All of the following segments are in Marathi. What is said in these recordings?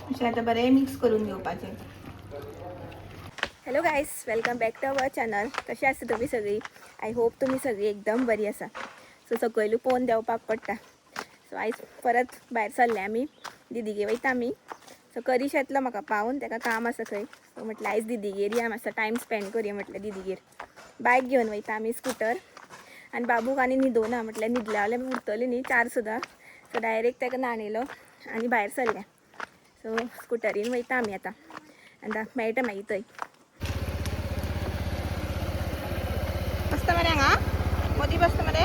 अशें आता बरें मिक्स करून घेवपाचें. Hello guys, welcome back to our channel. कशी आसा तुम्ही सगळी? आय होप तुम्ही सगळी एकदम बरी आसा. सो सकयलू पोवन देंवपाक पडटा. सो आयज परत भायर सरले आमी, दिदीगे वयता आमी. सो करीश येतलो म्हाका पावून, ताका काम आसा खंय. सो म्हटलें आयज दिदीगेर या, मातसो टायम स्पेंड करया म्हटलें दिदीगेर. बायक घेवन वयता आमी, स्कुटर. आनी बाबूक आनी न्हिदोना, म्हटल्यार न्हिदल्या जाल्यार उरतलें न्ही 4 सुद्दां. सो डायरेक्ट ताका न्हाणयलो आनी भायर सरल्या. सो स्कुटरीन वयता आमी आतां आनी मेळटा मागीर थंय. बसता मरे हांगा मदीं बसता मरे.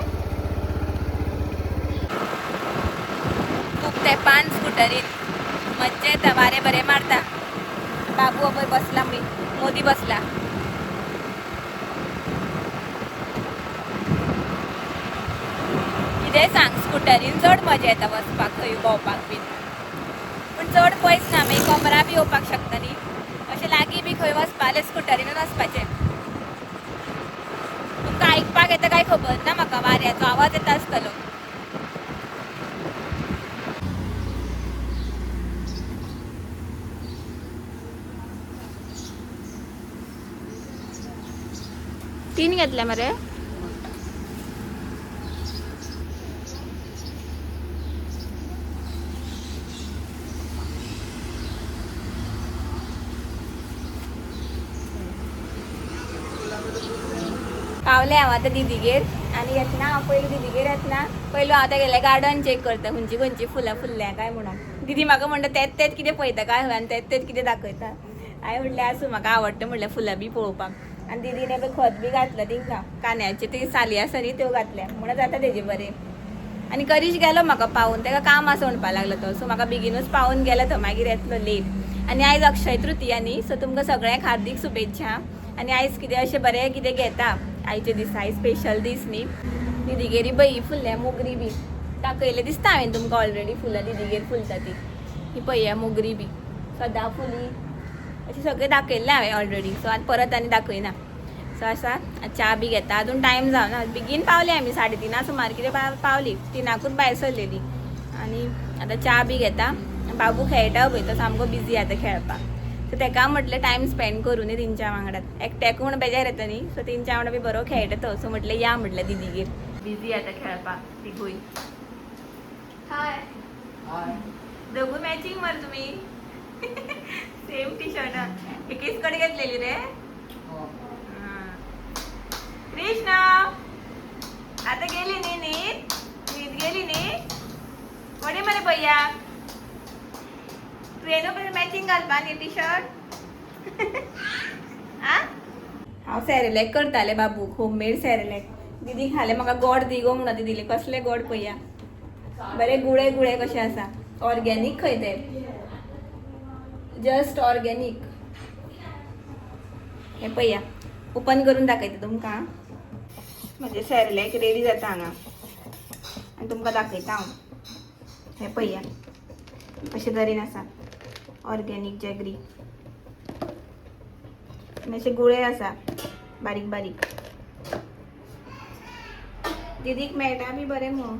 खूब तेंपान स्कुटरीन मज्जा येता, वारें बरें मारता. बाबू पळय बसला, मोदी बसला. कितें सांग, स्कुटरीन चड मजा येता वचपाक, खंय भोंवपाक बीन. पूण चड पयस ना, मागीर कोमरा बी येवपाक शकता न्ही. अशें लागीं बी खंय वचपा जाल्यार स्कुटरीनूच वचपाचें. तुमकां आयकपाक येता काय खबर ना म्हाका, वाऱ्याचो आवाज येता आसतलो. तीन घेतल्या मरे. पावलें हांव आतां दिदीगेर आनी येतना हांव पयलीं दिदीगेर येतना पयलो हांव तें गेलें गार्डन चॅक करता, खंयची फुलां फुल्ल्या काय म्हणून. दिदी म्हाका म्हणटा तेंच कितें पळयता काय खंय, आनी तेंच कितें दाखयता. हांवें म्हणलें आसूं, म्हाका आवडटा म्हणल्यार फुलां बी पळोवपाक. आनी दिदीने पळय खत बी घातलं तेंकां, कांद्याचे ती साली आसा न्ही त्यो घातल्या, म्हणून जाता तेजें बरें. आनी करीश गेलो म्हाका पावून, ताका काम आसा म्हणपा लागलो तो. सो म्हाका बेगीनूच पावून गेलो तो, मागीर येतलो लेट. आनी आयज अक्षय तृतीया न्ही, सो तुमकां सगळ्यांक हार्दीक शुभेच्छा. आनी आयज कितें अशें बरें कितें घेता आयचे दीस, आयज स्पेशल दीस न्ही. दिदीगेरी बई फुल्ल्या मोगरी बी दाखयलें दिसता हांवें तुमकां ऑलरेडी. फुलां दिदीगेर फुलता ती पळया, मोगरी बी सदाफुली अशें सगळें दाखयल्लें हांवें ऑलरेडी. सो आतां परत आनी दाखयना. सो आसा च्या बी घेता, अजून टायम जावना. बेगीन पावली आमी, 3:30 सुमार कितें पावली, 3कूच भायर सरलेली. आनी आतां च्या बी घेता. बाबू खेळटा पळय, तो सामको बिजी आतां खेळपाक. सो ताका म्हटलें टायम स्पेंड करूं न्ही तेंच्या वांगडा. एकट्याक म्हूण बेजार येता न्ही, सो तेंच्या वांगडा बी बरो खेळटा तो. सो म्हटलें या म्हटलें दिदीगेर. बिजी आतां खेळपाक ती खंय. हाय दोगू मॅचिंग मरे तुमी. सेम टी शर्ट एकेच कडे घेतलेली रे. कृष्णा आता गेली न्ही न्हीद गेली न्ही. वडे मरे भैया ट्रेनो पण मॅचिंग घालपा न्ही टी शर्ट. हांव सॅरेलॅक करतालें बाबूक, होममेड सॅरेलॅक. दिदी खालें म्हाका गोड दी गो म्हणून दिले. कसले गोड पळया, बरे गुळे गुळे कशें आसा. ऑर्गेनीक खंय ते, जस्ट ऑर्गेनीक. हे पळया, ओपन करून दाखयता तुमकां. म्हणजे सॅरेलॅक रेडी जाता हांगा आनी तुमकां दाखयता हांव. हे पळया अशें तरेन आसा ऑर्गेनीक जॅगरी. अशे गुळे आसा बारीक बारीक. दिदीक मेळटा बी बरें मगो.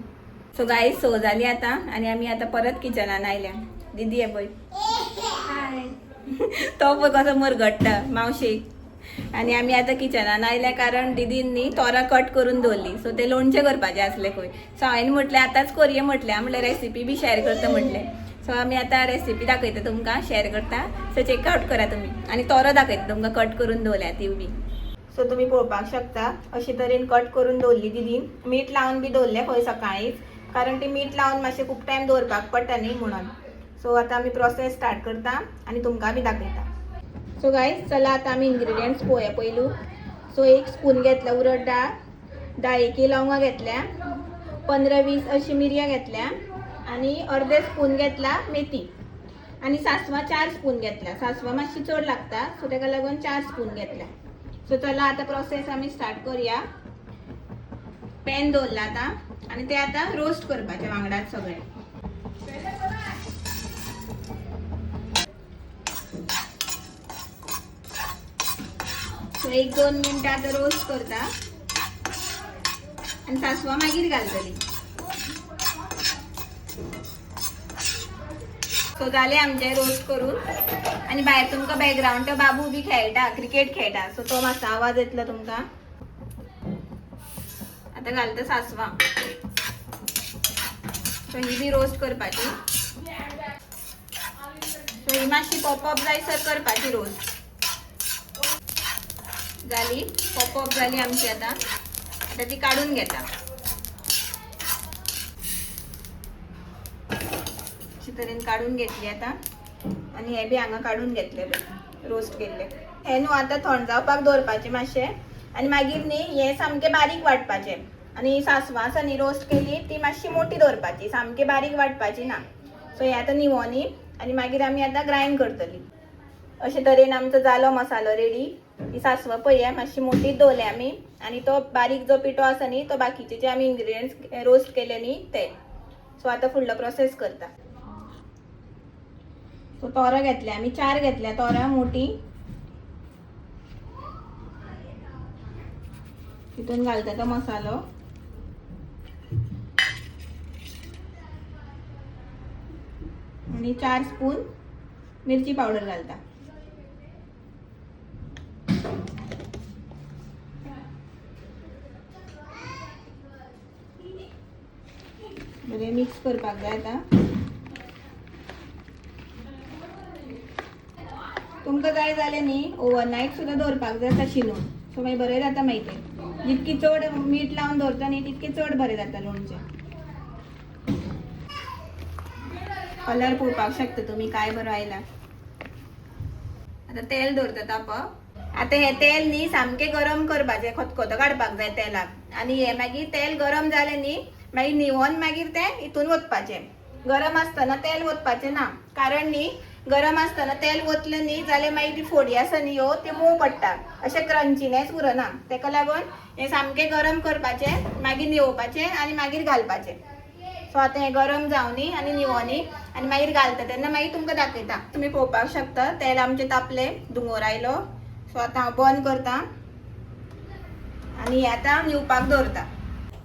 सो गायज, 6 जाली आतां आनी आमी आतां परत किचनान आयल्या. दिदी हे पळय, हाय. तो पळय कसो मरगट्टा मावशेक. आनी आमी आतां किचनान आयल्या कारण दिदीन न्ही तोरां कट करून दवरली. सो ते लोणचें करपाचें आसलें खंय. सो हांवें म्हटलें आतांच करया म्हटलें. हांव म्हणलें रेसिपी बी शेअर करता म्हटलें. सो आमी आतां रेसिपी दाखयता तुमकां, शेअर करता. सो चेकआउट करा तुमी. आनी तोरो दाखयता तुमकां कट करून दवरल्या ती बी. सो तुमी पळोवपाक शकता अशे तरेन कट करून दवरली दिदीन. मीठ लावन बी दवरलें खंय सकाळींच, कारण ती मीठ लावन मातशें खूब टायम दवरपाक पडटा न्ही म्हणून. सो आतां आमी प्रोसेस स्टार्ट करता आनी तुमकां बी दाखयता. सो गायज, चला आतां आमी इंग्रेडियंट्स पळोवया पयलू. सो 1 स्पून घेतला उरड डाळ, 10 लवंगां घेतल्या, 15-20 अशी मिरयां घेतल्या, आनी अर्दे स्पून घेतला मेथी, आनी सासवां 4 स्पून घेतल्या. सासवां मातशी चड लागता, सो ताका लागून 4 स्पून घेतल्या. सो चला आतां प्रोसेस आमी स्टार्ट करूया. पॅन दवरला आतां आनी ते आतां रोस्ट करपाचें वांगडाच सगळें. सो 1-2 मिनटां आतां रोस्ट करता आनी सासवां मागीर घालतली. सो जाले आमचे रोस्ट करून आणि भायर तुमकां बॅकग्राऊंड तो बाबू बी खेळटा क्रिकेट खेळटा सो तो मातसो आवाज येतलो तुमकां आता घालता सासवां सो ही बी रोस्ट करपाची सो ही मातशी पॉपअप जायसर करपाची रोस्ट झाली पॉपअप झाली आमची आता ती काढून घेता अशा तरेन काढून घेतली आता आणि हे बी हांगा काढून घेतले रोस्ट केल्ले हे न्हू आता थंड जावपाक दवरपाचे मातशे आणि मागीर न्ही हे सामके बारीक वाटपाचे आणि सासवां आसा न्ही रोस्ट केली ती मातशी मोठी दवरपाची सामके बारीक वाटपाची ना सो हे आता निवोनी आणि मागीर आमी आता ग्राइंड करतली अशे तरेन आमचो जालो मसालो रेडी ती सासवां पळया मातशी मोठी दवरले आमी आणि तो बारीक जो पिठो आसा न्ही तो बाकीचे जे आमी इन्ग्रेडियंट्स रोस्ट केले न्ही ते सो आता फुडलो प्रोसेस करता सो तोरां घेतल्या आमी 4 घेतल्या तोरां मोठी तितून घालता तो मसालो आणि 4 स्पून मिरची पावडर घालता बरें मिक्स करपाक जाय आता तुमकां जाय जाल्यार न्ही ओवरनायट सुद्दां दवरपाक जाय आतां शिनून सो मागीर बरें जाता मागीर तें जितकी चड मीठ लावन दवरता न्ही तितके चड बरें जाता लोणचें कलर पळोवपाक शकता तुमी काय बरो आयला आता तेल दवरता तापप आता हे तेल न्ही सामकें गरम करपाचें खतखतो काडपाक जाय तेलाक आणि हे मागीर तेल गरम जालें न्ही मागीर निवोन मागीर तें हितून ओतपाचें गरम आसतना तेल ओतपाचें ना कारण न्ही गरम आसतना तेल ओतलें न्ही जाल्यार मागीर ती फोडी आसा न्ही ह्यो त्यो मोव पडटा अशें क्रंचीनेस उरना तेका लागून हें सामकें गरम करपाचें मागीर निवोवपाचें आनी मागीर घालपाचें सो आतां हें गरम जावनी आनी निवोनी आनी मागीर घालता तेन्ना मागीर तुमकां दाखयता तुमी पळोवपाक शकता तेल आमचें तापलें दुंगोर आयलो सो आतां हांव बंद करता आनी हें आतां निवपाक दवरता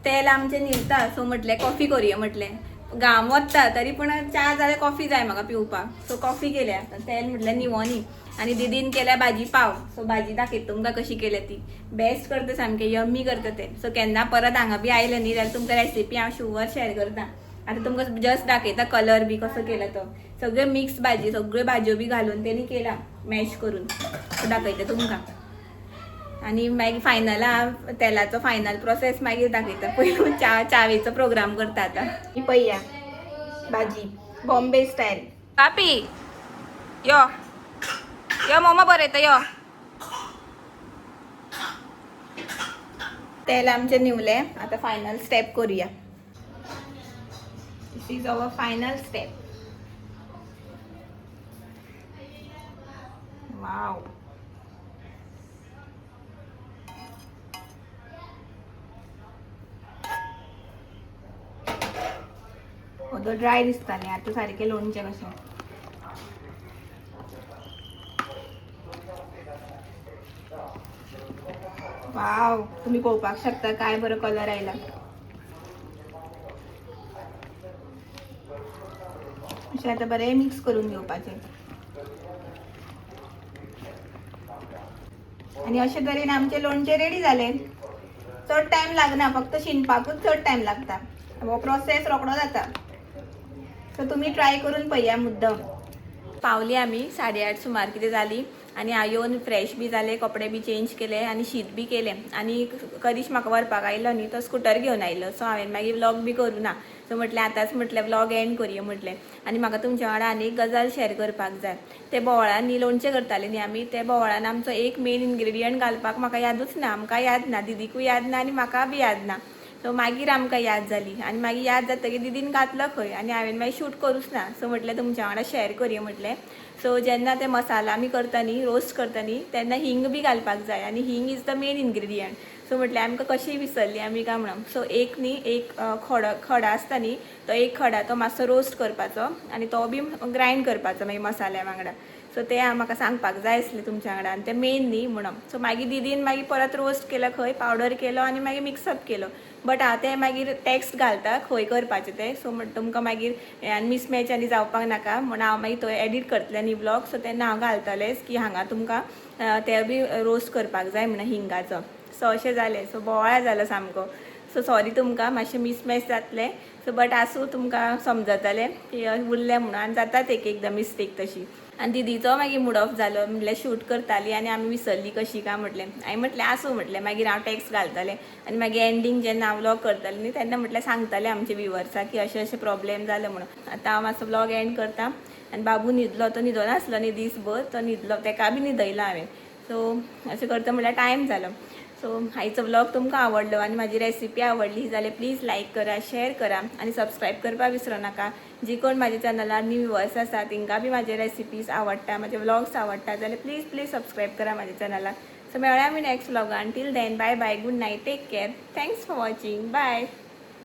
तेल आमचें न्हिवता सो म्हटलें कॉफी करुया म्हटलें घाम वता तरी पूण च्या जाल्यार कॉफी जाय म्हाका पिवपाक सो कॉफी केल्या तेल म्हटल्यार निवोनी आनी दीदीन केल्या भाजी पाव सो भाजी दाखयता तुमकां कशी केल्या ती बेस्ट करता सामकें यम्मी करता तें सो केन्ना परत हांगा बी आयलें न्ही जाल्यार तुमकां रेसिपी हांव शुवर शेअर करता आतां तुमकां जस्ट दाखयता कलर बी कसो केला तो सगळ्यो मिक्स भाजी सगळ्यो भाजयो बी घालून तेणी केला मॅश करून सो दाखयता तुमकां आणि मागीर फायनल तेलाचो फायनल प्रोसेस मागीर दाखयता पयलू चावेचो प्रोग्राम करता आतां ही पळया भाजी बॉम्बे स्टायल कापी यो यो मम्मा बरयता यो तेल आमचें निवलें आतां फायनल स्टेप करुया this is our final step wow dry दिसतालें आतां सारकें लोणचें कशें वाव तुम्ही पळोवपाक शकता काय बरो कलर आयला अशें आतां बरें मिक्स करून घेवपाचें आनी अशें तरेन आमचें लोणचें रेडी जालें चड टायम लागना फक्त शिनपाकूच चड टायम लागता हो प्रोसेस रोखडो जाता सो तुमी ट्राय करून पळया मुद्दम पावली आमी 8:30 सुमार कितें जाली आनी हांव येवन फ्रेश बी जालें कपडे बी चेंज केले आनी शीत बी केलें आनी करीश म्हाका व्हरपाक आयलो न्ही तो स्कूटर घेवन आयलो सो हांवें मागीर व्लॉग बी करूं ना सो म्हटलें आतांच म्हटलें व्लॉग एंड करुया म्हटलें आनी म्हाका तुमच्या वांगडा आनी एक गजाल शेअर करपाक जाय ते बोवळान न्ही लोणचें करतालीं न्ही आमी ते बोवळान आमचो एक मेन इन्ग्रेडियंट घालपाक म्हाका यादूच ना आमकां याद ना दिदीकूय याद ना आनी म्हाका बी याद ना सो मागीर आमकां याद जाली आनी मागीर याद जातकीर दिदीन घातलो खंय आनी हांवें मागीर शूट करूच ना सो म्हटलें तुमच्या वांगडा शेअर करुया म्हटलें सो जेन्ना ते मसाला आमी करता न्ही रोस्ट करता न्ही तेन्ना हिंग बी घालपाक जाय आनी हिंग is the main ingredient so म्हटलें आमकां कशी विसरली आमी काय म्हणून सो एक न्ही एक खडा आसता न्ही तो एक खडा तो मातसो रोस्ट करपाचो आनी तो बी ग्राइंड करपाचो मागीर मसाल्या वांगडा सो ते म्हाका सांगपाक जाय आसलें तुमच्या वांगडा आनी ते मेन न्ही म्हणून सो मागीर दिदीन मागीर परत रोस्ट केलो खंय पावडर केलो आनी मागीर मिक्सअप केलो बट हांव तें मागीर टॅक्स्ट घालता खंय करपाचें तें, सो तुमकां मागीर मिसमॅच आनी जावपाक नाका म्हण हांव मागीर थंय एडीट करतलें न्ही ब्लॉग, सो तेन्ना हांव घालतलेंच की हांगा तुमकां तें बी रोस्ट करपाक जाय म्हणून हिंगाचो. सो अशें जालें, सो बोवाळ जालो सामको. सो सॉरी तुमकां, मातशें मिसमॅच जातलें. सो बट आसूं तुमकां समजतलें की उरलें म्हणून, आनी जातात एक एकदां मिस्टेक तशी. आनी दिदीचो मागीर मूड ऑफ जालो, म्हणल्यार शूट करताली आनी आमी विसरली कशी काय म्हटलें. हांवें म्हटलें आसूं म्हटलें, मागीर हांव टॅक्स्ट घालतलें आनी मागीर एंडींग जेन्ना हांव व्लॉग करतलें न्ही तेन्ना म्हटलें सांगतलें आमच्या व्हिवर्साक की अशें अशें प्रॉब्लेम जालो म्हणून. आतां हांव मातसो व्लॉग एंड करतां. आनी बाबू न्हिदलो, तो न्हिदो नासलो न्ही दीसभर, तो न्हिदलो, ताका बी न्हिदयलो हांवें. सो अशें करता म्हटल्यार टायम जालो. सो आयचो व्लॉग तुमकां आवडलो आनी म्हाजी रेसिपी आवडली जाल्यार प्लीज लायक करा, शेअर करा आनी सबस्क्रायब करपाक विसरूं नाका. जी कोण म्हाज्या चॅनलार न्यू व्हिवर्स आसा तांकां बी म्हाजे रेसिपीज आवडटा, म्हाजे व्लॉग्स आवडटा जाल्यार प्लीज प्लीज सबस्क्रायब करा म्हाज्या चॅनलाक. सो मेळ्या आमी नेक्स्ट व्लॉगान. Till then bye bye, good night, take care, thanks for watching, bye.